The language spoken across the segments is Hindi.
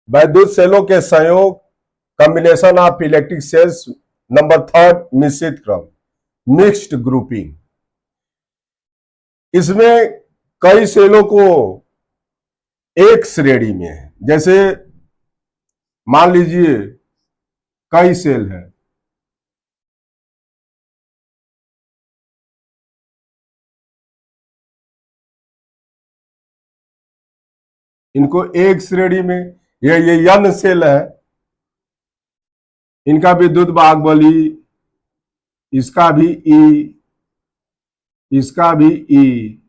वैद्युत सेलों के संयोग combination of electric sales. Number third, मिश्रित क्रम, मिक्स्ड ग्रुपिंग। इसमें कई सेलों को एक श्रेणी में है, जैसे मान लीजिए कई सेल है, इनको एक श्रेणी में, ये यन सेल है, इनका विद्युत वाहक बल ई, इसका भी ई, इसका भी ई,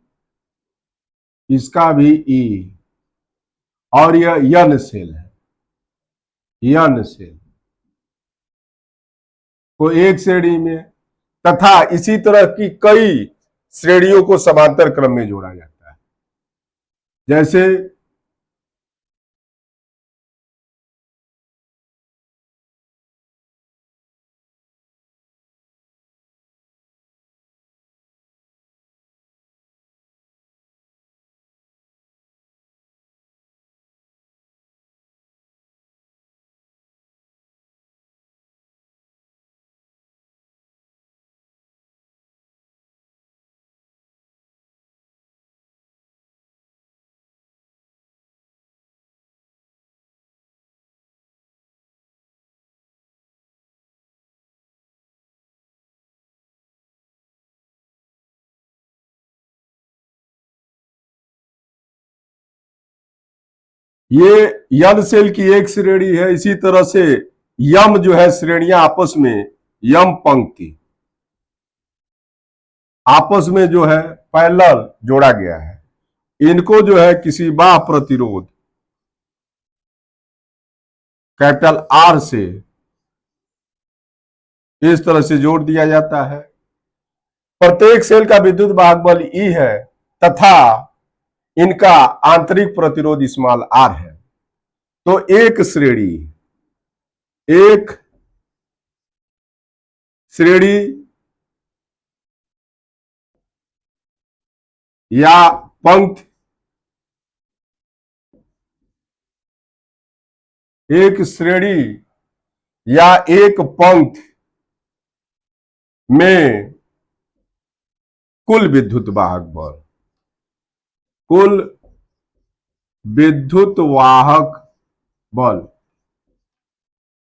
इसका भी ई, और यह यन सेल है, यन सेल को एक श्रेणी में, तथा इसी तरह की कई श्रेणियों को समांतर क्रम में जोड़ा जाता है। जैसे ये यन सेल की एक श्रेणी है। इसी तरह से यम जो है श्रेणियां आपस में, यम पंक्ति आपस में जो है पैरेलल जोड़ा गया है। इनको जो है किसी बाह्य प्रतिरोध कैपिटल आर से इस तरह से जोड़ दिया जाता है। प्रत्येक सेल का विद्युत वाहक बल ई है तथा इनका आंतरिक प्रतिरोध स्मॉल आर है। तो एक श्रेणी या पंक्ति, एक श्रेणी या एक पंक्ति में कुल विद्युत वाहक बल, कुल विद्युत वाहक बल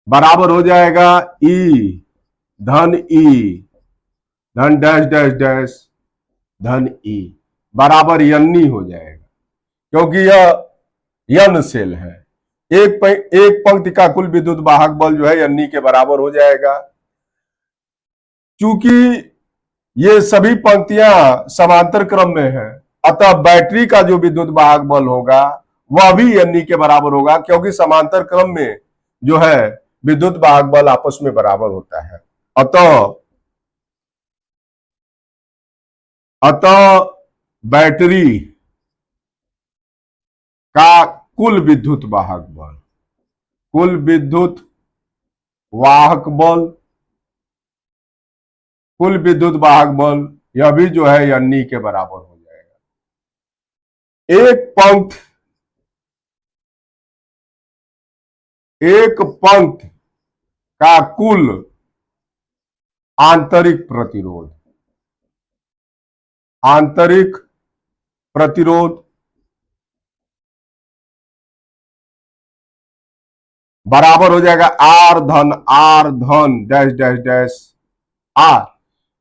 बराबर हो जाएगा ई धन डैश डैश डैश धन ई, बराबर यन्नी हो जाएगा, क्योंकि यह यन सेल है। एक पंक्ति का कुल विद्युत वाहक बल जो है यन्नी के बराबर हो जाएगा। चूंकि ये सभी पंक्तियां समांतर क्रम में है, अतः बैटरी का जो विद्युत वाहक बल होगा वह भी यन्नी के बराबर होगा, क्योंकि समांतर क्रम में जो है विद्युत वाहक बल आपस में बराबर होता है। अतः बैटरी का कुल विद्युत वाहक बल, कुल विद्युत वाहक बल, कुल विद्युत वाहक बल यह भी जो है यन्नी के बराबर हो जाएगा। एक पंक्ति का कुल आंतरिक प्रतिरोध बराबर हो जाएगा आर धन डैश डैश डैश आर।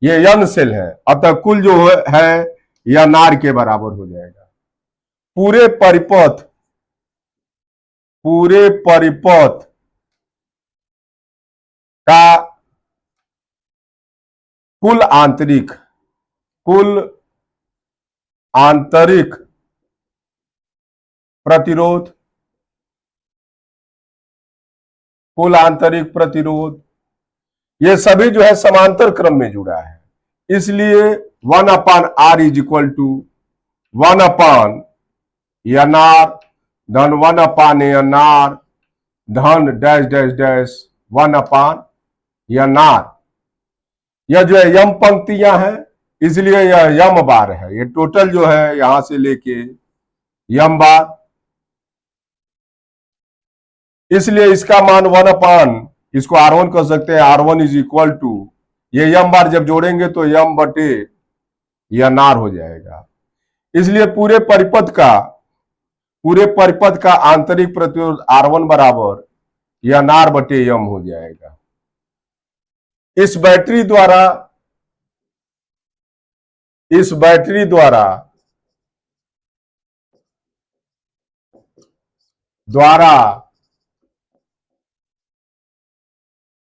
ये यन सेल है, अतः कुल जो है यह नार के बराबर हो जाएगा। पूरे परिपथ का कुल आंतरिक प्रतिरोध ये सभी जो है समांतर क्रम में जुड़ा है। इसलिए 1/R is equal to 1/NR धन 1/NR धन डैश डैश डैश 1/NR। यह जो है यम पंक्तियां हैं, इसलिए यह यम बार है। ये टोटल जो है यहां से लेके यम बार इसलिए इसका मान 1/, इसको R1 कर सकते हैं। R1 इज इक्वल टू, ये यम बार जब जोड़ेंगे तो यम बटे यन आर हो जाएगा। इसलिए पूरे परिपथ का आंतरिक प्रतिरोध R1 बराबर यन आर बटे यम हो जाएगा। इस बैटरी द्वारा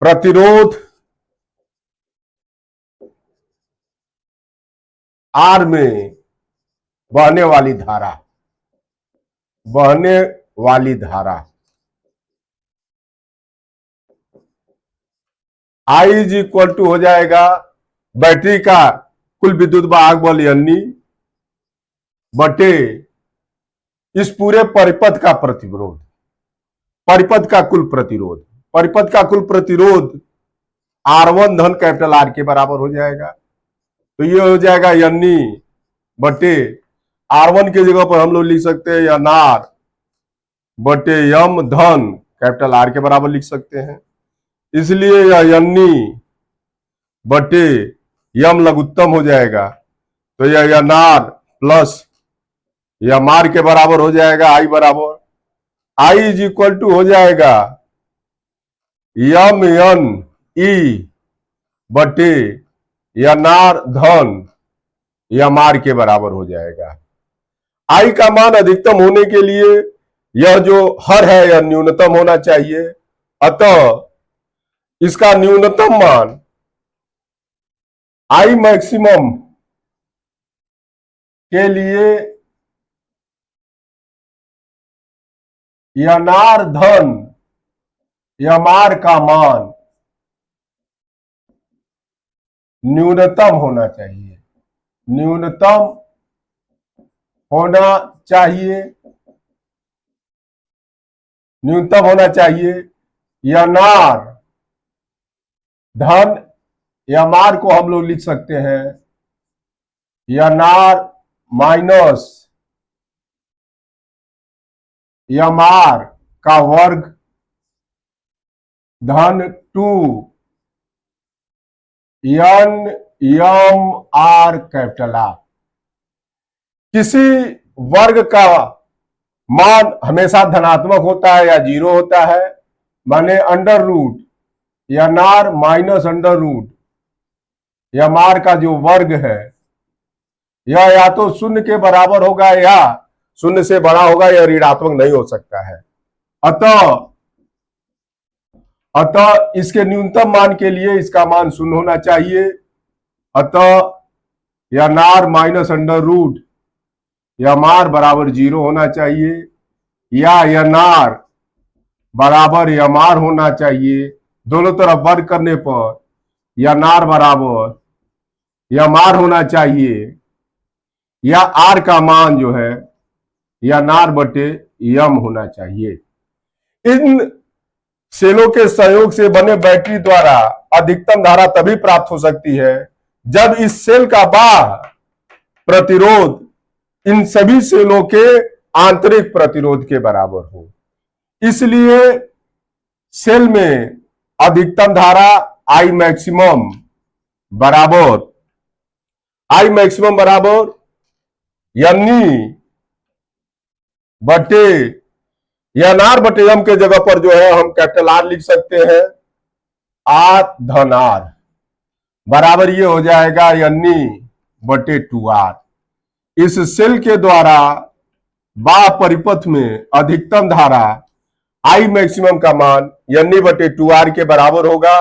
प्रतिरोध R में बहने वाली धारा I इज इक्वल टू हो जाएगा बैटरी का कुल विद्युत वाहक बल यानी बटे इस पूरे परिपथ का प्रतिरोध, परिपथ का कुल प्रतिरोध R1 धन कैपिटल R के बराबर हो जाएगा। तो ये हो जाएगा यानी बटे R1 की जगह पर हम लोग लिख सकते हैं यन आर बटे यम धन कैपिटल R के बराबर लिख सकते हैं। इसलिए यह यानी बटे यम लघुत्तम हो जाएगा। तो यह यन आर प्लस यम आर के बराबर हो जाएगा। I बराबर I इज इक्वल टू हो जाएगा यम एन ई बटे यन आर धन यम आर के बराबर हो जाएगा। I का मान अधिकतम होने के लिए यह जो हर है यह न्यूनतम होना चाहिए। अतः इसका न्यूनतम मान I मैक्सिमम के लिए यन आर धन यम आर का मान न्यूनतम होना चाहिए, यन आर धन यम आर को हम लोग लिख सकते हैं यन आर माइनस यम आर का वर्ग धन 2 यन यम आर कैपिटल आर। किसी वर्ग का मान हमेशा धनात्मक होता है या 0 होता है, माने under root n r minus under root m r का जो वर्ग है यह या तो 0 के बराबर होगा या 0 से बड़ा होगा, यह ऋणात्मक नहीं हो सकता है। अतः इसके न्यूनतम मान के लिए इसका मान 0 होना चाहिए। अतः n r minus under root m r बराबर 0 होना चाहिए या यन आर बराबर यम आर होना चाहिए। दोनों तरफ वर्ग करने पर यन आर बराबर यम आर होना चाहिए या आर का मान जो है यन आर बटे यम होना चाहिए। इन सेलों के सहयोग से बने बैटरी द्वारा अधिकतम धारा तभी प्राप्त हो सकती है जब इस सेल का बाह्य प्रतिरोध इन सभी सेलों के आंतरिक प्रतिरोध के बराबर हो। इसलिए सेल में अधिकतम धारा I मैक्सिमम बराबर यानी बटे यन आर बटे यम के जगह पर जो है हम कैपिटल आर लिख सकते हैं आर धन आर बराबर ये हो जाएगा यानी बटे 2R। इस सेल के द्वारा बाह्य परिपथ में अधिकतम धारा I मैक्सिमम का मान यानी बटे 2R के बराबर होगा।